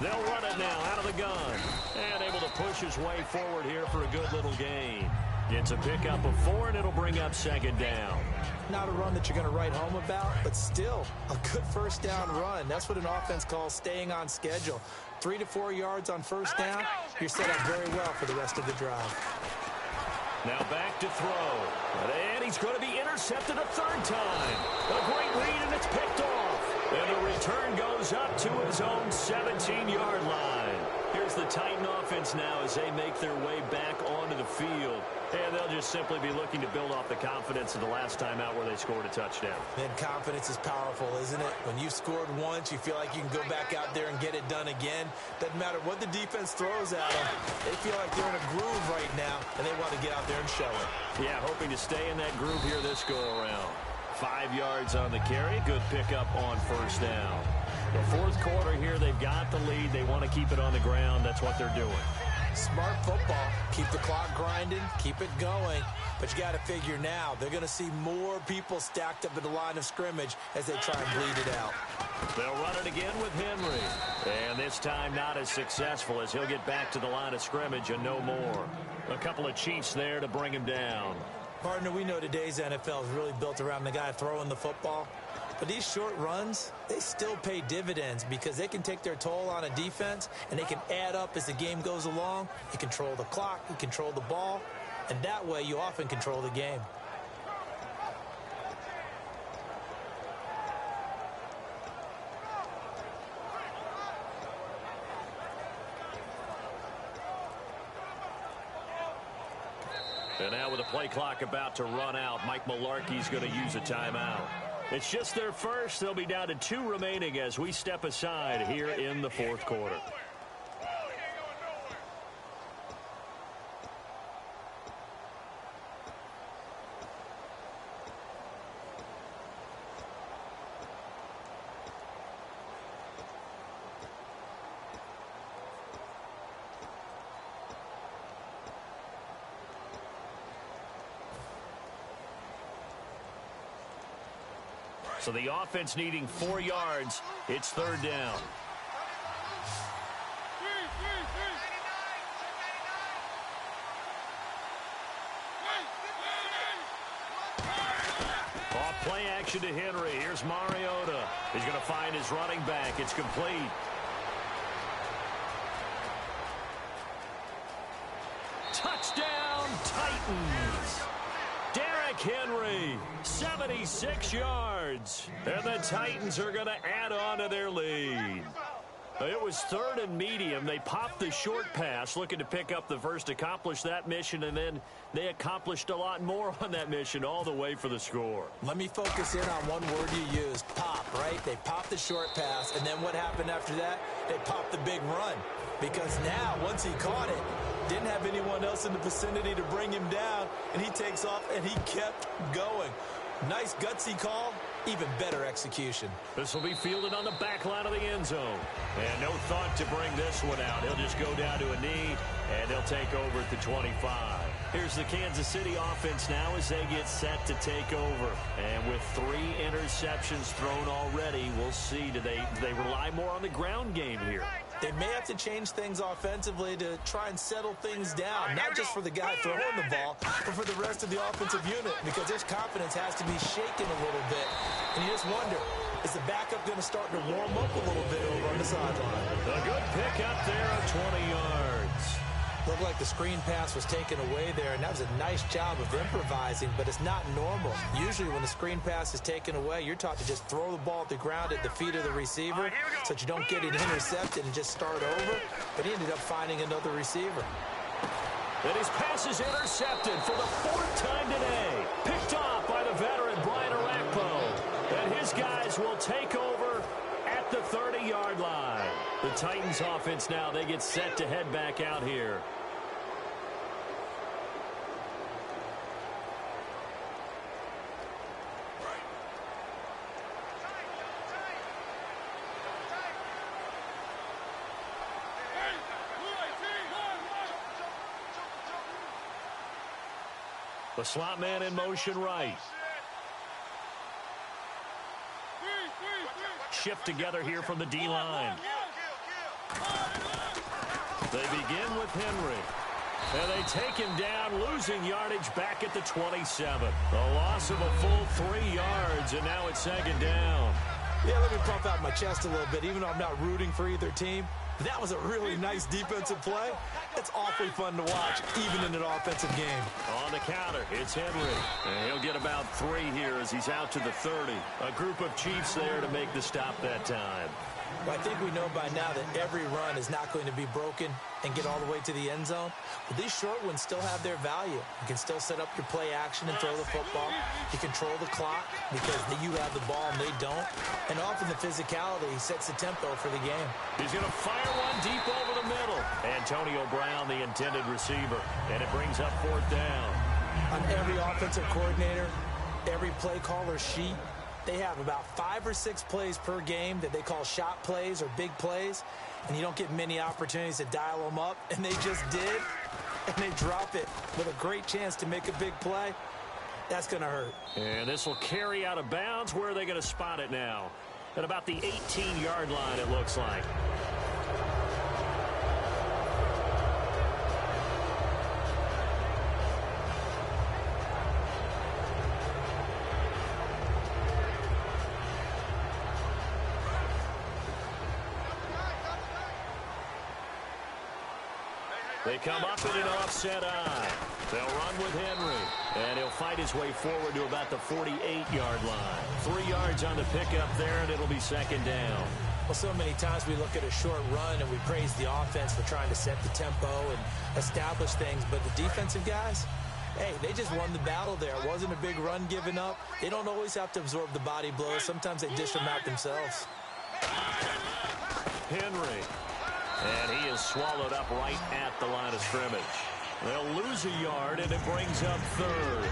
They'll run it now out of the gun. And able to push his way forward here for a good little gain. It's a pickup of 4, and it'll bring up second down. Not a run that you're going to write home about, but still a good first down run. That's what an offense calls staying on schedule. 3 to 4 yards on first down, you're set up very well for the rest of the drive. Now back to throw. And he's going to be intercepted a third time. A great read, and it's picked off. And the return goes up to his own 17-yard line. Here's the Titan offense now as they make their way back onto the field. And they'll just simply be looking to build off the confidence of the last time out where they scored a touchdown. Man, confidence is powerful, isn't it? When you've scored once, you feel like you can go back out there and get it done again. Doesn't matter what the defense throws at them. They feel like they're in a groove right now, and they want to get out there and show it. Yeah, hoping to stay in that groove here this go-around. 5 yards on the carry. Good pickup on first down. The fourth quarter here, they've got the lead. They want to keep it on the ground. That's what they're doing. Smart football. Keep the clock grinding. Keep it going. But you got to figure now, they're going to see more people stacked up at the line of scrimmage as they try and bleed it out. They'll run it again with Henry. And this time not as successful as he'll get back to the line of scrimmage and no more. A couple of Chiefs there to bring him down. Partner, we know today's NFL is really built around the guy throwing the football. But these short runs, they still pay dividends because they can take their toll on a defense and they can add up as the game goes along. You control the clock, you control the ball, and that way you often control the game. And now with the play clock about to run out, Mike Mularkey's going to use a timeout. It's just their first. They'll be down to 2 remaining as we step aside here in the fourth quarter. So the offense needing 4 yards. It's 3rd down. Off play action to Henry. Here's Mariota. He's going to find his running back. It's complete. Touchdown, Titans. Derrick Henry, 76 yards. And the Titans are going to add on to their lead. It was 3rd and medium. They popped the short pass, looking to pick up the first, accomplish that mission, and then they accomplished a lot more on that mission all the way for the score. Let me focus in on one word you used, pop, right? They popped the short pass, and then what happened after that? They popped the big run. Because now, once he caught it, didn't have anyone else in the vicinity to bring him down, and he takes off, and he kept going. Nice gutsy call, even better execution. This will be fielded on the back line of the end zone. And no thought to bring this one out. He'll just go down to a knee, and they'll take over at the 25. Here's the Kansas City offense now as they get set to take over. And with 3 interceptions thrown already, we'll see. Do they rely more on the ground game here? They may have to change things offensively to try and settle things down, not just for the guy throwing the ball, but for the rest of the offensive unit, because their confidence has to be shaken a little bit. And you just wonder, is the backup going to start to warm up a little bit over on the sideline? A good pick up there of 20 yards. Looked like the screen pass was taken away there, and that was a nice job of improvising, but it's not normal. Usually when the screen pass is taken away, you're taught to just throw the ball at the ground at the feet of the receiver so that you don't get it intercepted and just start over, but he ended up finding another receiver. And his pass is intercepted for the 4th time today. Picked off by the veteran Brian Arakpo. And his guys will take over at the 30-yard line. The Titans offense now, they get set to head back out here. The slot man in motion right. Shift together here from the D-line. They begin with Henry. And they take him down, losing yardage back at the 27. A loss of a full 3 yards, and now it's 2nd down. Yeah, let me pump out my chest a little bit, even though I'm not rooting for either team. That was a really nice defensive play. It's awfully fun to watch, even in an offensive game. On the counter, it's Henry. And he'll get about 3 here as he's out to the 30. A group of Chiefs there to make the stop that time. Well, I think we know by now that every run is not going to be broken and get all the way to the end zone. But these short ones still have their value. You can still set up your play action and throw the football. You control the clock because you have the ball and they don't. And often the physicality sets the tempo for the game. He's going to fire one deep over the middle. Antonio Brown, the intended receiver. And it brings up 4th down. On every offensive coordinator, every play caller sheet, they have about 5 or 6 plays per game that they call shot plays or big plays, and you don't get many opportunities to dial them up, and they just did, and they drop it with a great chance to make a big play. That's going to hurt. And this will carry out of bounds. Where are they going to spot it now? At about the 18-yard line, it looks like. They come up in an offset eye. They'll run with Henry, and he'll fight his way forward to about the 48-yard line. 3 yards on the pickup there, and it'll be second down. Well, so many times we look at a short run and we praise the offense for trying to set the tempo and establish things, but the defensive guys, hey, they just won the battle there. It wasn't a big run given up. They don't always have to absorb the body blows. Sometimes they dish them out themselves. Henry. And he is swallowed up right at the line of scrimmage. They'll lose a yard, and it brings up third.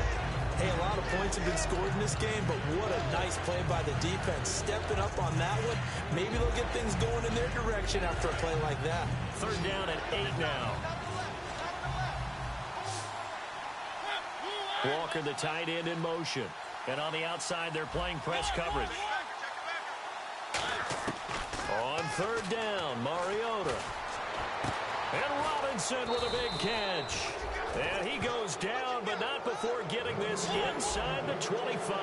Hey, a lot of points have been scored in this game, but what a nice play by the defense. Stepping up on that one, maybe they'll get things going in their direction after a play like that. Third down and 8 now. Walker, the tight end, in motion. And on the outside, they're playing press coverage. On third down, Mariota. And Robinson with a big catch. And he goes down, but not before getting this inside the 25.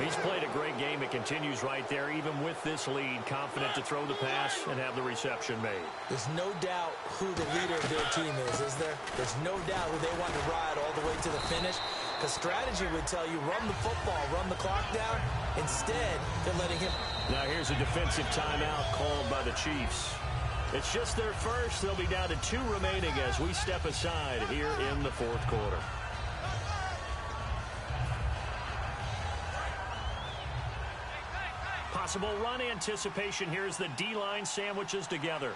He's played a great game. It continues right there, even with this lead. Confident to throw the pass and have the reception made. There's no doubt who the leader of their team is there? There's no doubt who they want to ride all the way to the finish. Because strategy would tell you, run the football, run the clock down. Instead, they're letting him. Now here's a defensive timeout called by the Chiefs. It's just their first. They'll be down to 2 remaining as we step aside here in the fourth quarter. Possible run anticipation. Here's the D-line sandwiches together.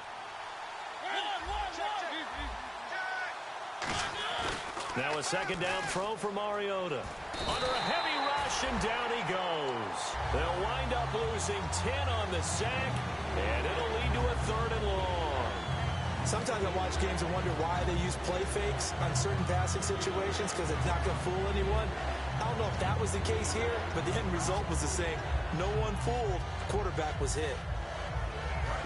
Now a second down throw for Mariota. Under a heavy rush, and down he goes. They'll wind up losing 10 on the sack, and it'll lead to a 3rd and long. Sometimes I watch games and wonder why they use play fakes on certain passing situations, because it's not going to fool anyone. I don't know if that was the case here, but the end result was the same. No one fooled. The quarterback was hit.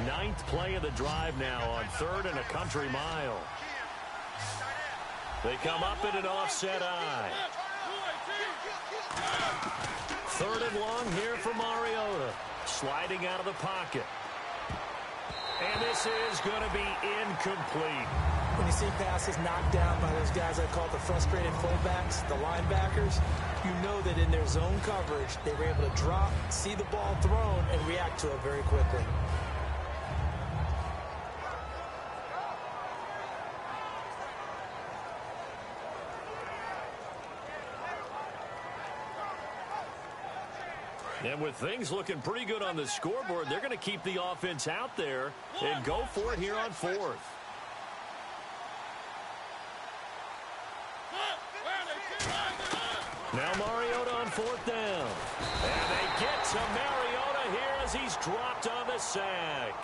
9th play of the drive now on 3rd and a country mile. They come up in an offset eye. 3rd and long here for Mariota. Sliding out of the pocket. And this is going to be incomplete. When you see passes knocked down by those guys I call the frustrated fullbacks, the linebackers, you know that in their zone coverage, they were able to drop, see the ball thrown, and react to it very quickly. And with things looking pretty good on the scoreboard, they're going to keep the offense out there and go for it here on 4th. Now Mariota on 4th down. And they get to Mariota here as he's dropped on the sack.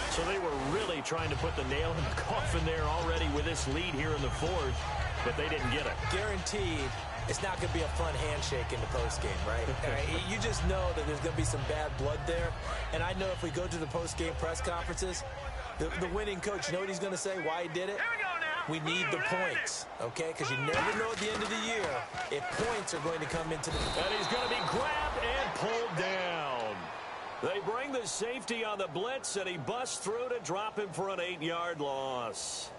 So they were really trying to put the nail in the coffin there already with this lead here in the 4th, but they didn't get it. Guaranteed. It's not going to be a fun handshake in the postgame, right? You just know that there's going to be some bad blood there. And I know if we go to the postgame press conferences, the winning coach, you know what he's going to say, why he did it? We need the points, okay? Because you never know at the end of the year if points are going to come into the... And he's going to be grabbed and pulled down. They bring the safety on the blitz, and he busts through to drop him for an 8-yard loss.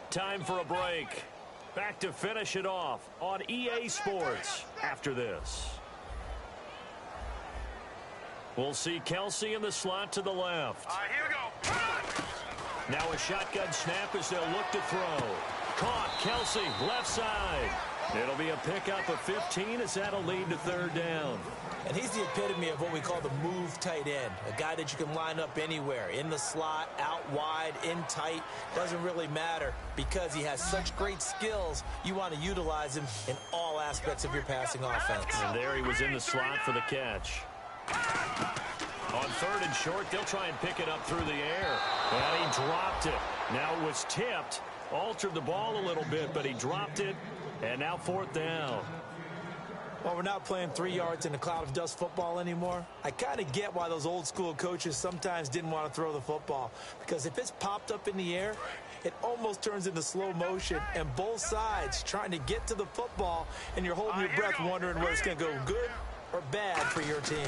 Time for a break. Back to finish it off on EA Sports after this. We'll see Kelsey in the slot to the left. All right, here we go. Now a shotgun snap as they'll look to throw. Caught, Kelsey, left side. It'll be a pickup of 15 as that'll lead to 3rd down. And he's the epitome of what we call the move tight end, a guy that you can line up anywhere, in the slot, out wide, in tight, doesn't really matter because he has such great skills. You want to utilize him in all aspects of your passing offense. And there he was in the slot for the catch. On 3rd and short, they'll try and pick it up through the air. And he dropped it. Now it was tipped, altered the ball a little bit, but he dropped it. And now 4th down. Well, we're not playing 3 yards in a cloud of dust football anymore. I kind of get why those old school coaches sometimes didn't want to throw the football. Because if it's popped up in the air, it almost turns into slow motion. And both sides trying to get to the football, and you're holding your breath wondering whether it's going to go good or bad for your team.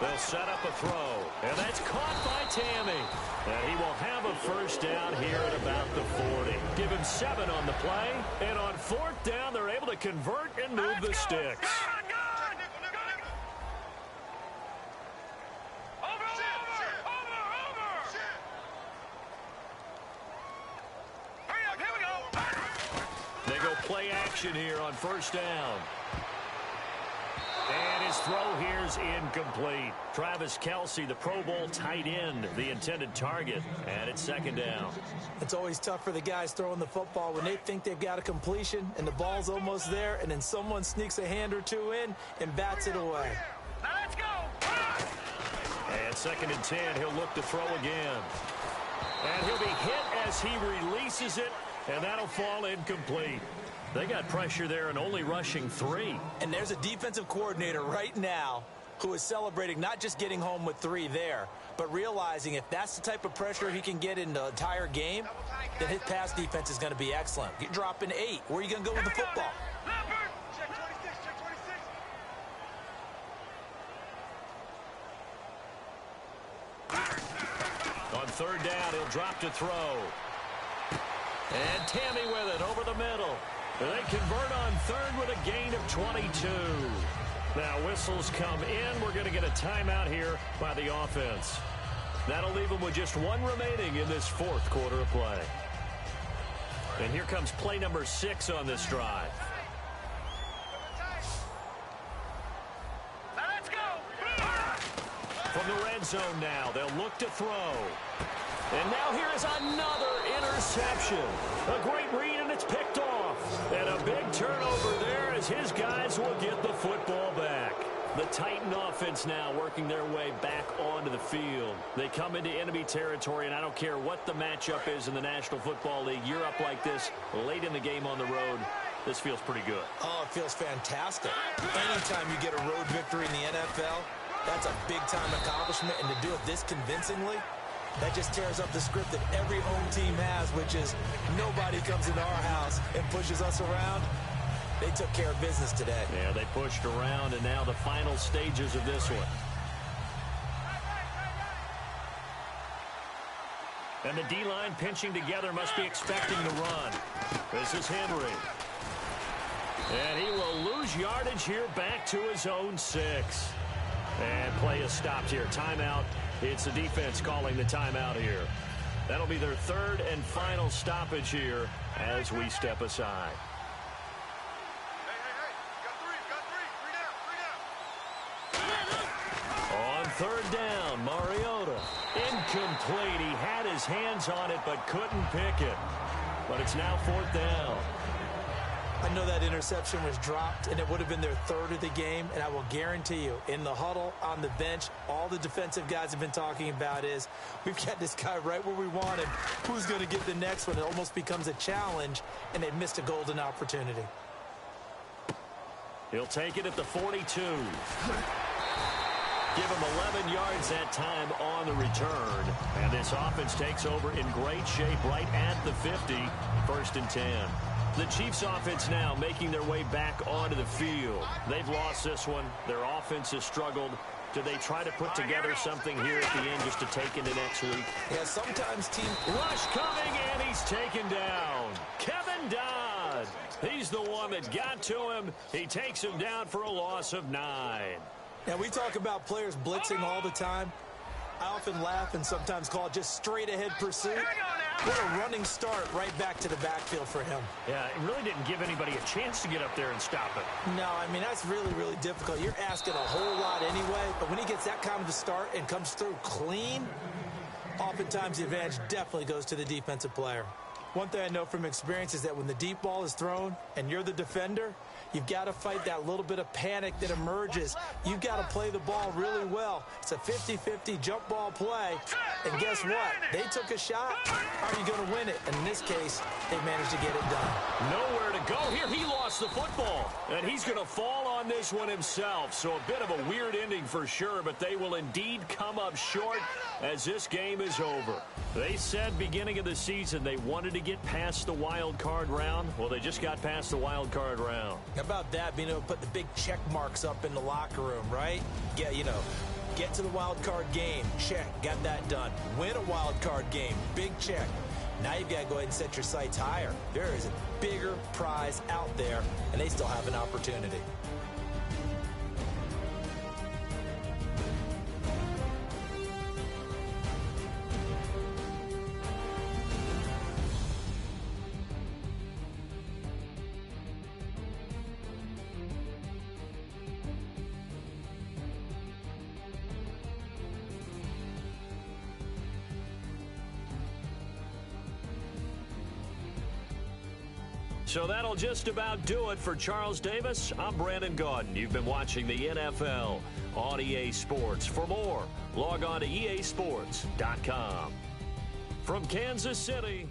They'll set up a throw, and that's caught by Tammy. And he will have a first down here at about the 40. Give him 7 on the play, and on 4th down, they're able to convert and move the sticks. They go play action here on 1st down. And his throw here is incomplete. Travis Kelce, the Pro Bowl tight end, the intended target. And it's 2nd down. It's always tough for the guys throwing the football when they think they've got a completion and the ball's almost there, and then someone sneaks a hand or two in and bats it away. Now let's go. And 2nd and 10, he'll look to throw again. And he'll be hit as he releases it, and that'll fall incomplete. They got pressure there and only rushing 3. And there's a defensive coordinator right now who is celebrating not just getting home with 3 there, but realizing if that's the type of pressure he can get in the entire game, then his pass defense is going to be excellent. You're dropping 8. Where are you going to go with the football? Check 26, check 26. On 3rd down, he'll drop to throw. And Tammy with it over the middle. They convert on 3rd with a gain of 22. Now whistles come in. We're going to get a timeout here by the offense. That'll leave them with just 1 remaining in this 4th quarter of play. And here comes play number 6 on this drive. Now let's go. From the red zone now, they'll look to throw. And now here is another interception. A great read, and it's picked off. And a big turnover there as his guys will get the football back. The Titan offense now working their way back onto the field. They come into enemy territory, and I don't care what the matchup is in the National Football League. You're up like this late in the game on the road. This feels pretty good. Oh, it feels fantastic. Anytime you get a road victory in the NFL, that's a big-time accomplishment, and to do it this convincingly, that just tears up the script that every home team has, which is nobody comes into our house and pushes us around. They took care of business today. Yeah, they pushed around, and now the final stages of this one. And the D-line pinching together must be expecting to run. This is Henry. And he will lose yardage here back to his own 6. And play is stopped here. Timeout. It's the defense calling the timeout here. That'll be their 3rd and final stoppage here as we step aside. On 3rd down, Mariota. Incomplete. He had his hands on it but couldn't pick it. But it's now 4th down. I know that interception was dropped, and it would have been their 3rd of the game, and I will guarantee you, in the huddle, on the bench, all the defensive guys have been talking about is, we've got this guy right where we want him. Who's going to get the next one? It almost becomes a challenge, and they missed a golden opportunity. He'll take it at the 42. Give him 11 yards that time on the return. And this offense takes over in great shape right at the 50. 1st and 10. The Chiefs offense now making their way back onto the field. They've lost this one. Their offense has struggled. Do they try to put together something here at the end just to take into next week? Yeah, sometimes team rush coming, and he's taken down. Kevin Dodd. He's the one that got to him. He takes him down for a loss of 9. Now, we talk about players blitzing all the time. I often laugh and sometimes call it just straight-ahead pursuit. What a running start right back to the backfield for him. Yeah, it really didn't give anybody a chance to get up there and stop it. No, I mean, that's really, really difficult. You're asking a whole lot anyway, but when he gets that kind of a start and comes through clean, oftentimes the advantage definitely goes to the defensive player. One thing I know from experience is that when the deep ball is thrown and you're the defender, you've got to fight that little bit of panic that emerges. You've got to play the ball really well. It's a 50-50 jump ball play. And guess what? They took a shot. How are you going to win it? And in this case, they managed to get it done. Nowhere to go here. He lost the football. And he's going to fall on this one himself. So a bit of a weird ending for sure, but they will indeed come up short as this game is over. They said beginning of the season they wanted to get past the wild card round. Well, they just got past the wild card round. How about that, being able to put the big check marks up in the locker room, right? Yeah, you know, Get to the wild card game. Check. Got that done. Win a wild card game. Big check. Now you've got to go ahead and set your sights higher. There is a bigger prize out there, and they still have an opportunity. So that'll just about do it for Charles Davis. I'm Brandon Gaudin. You've been watching the NFL on EA Sports. For more, log on to easports.com. From Kansas City,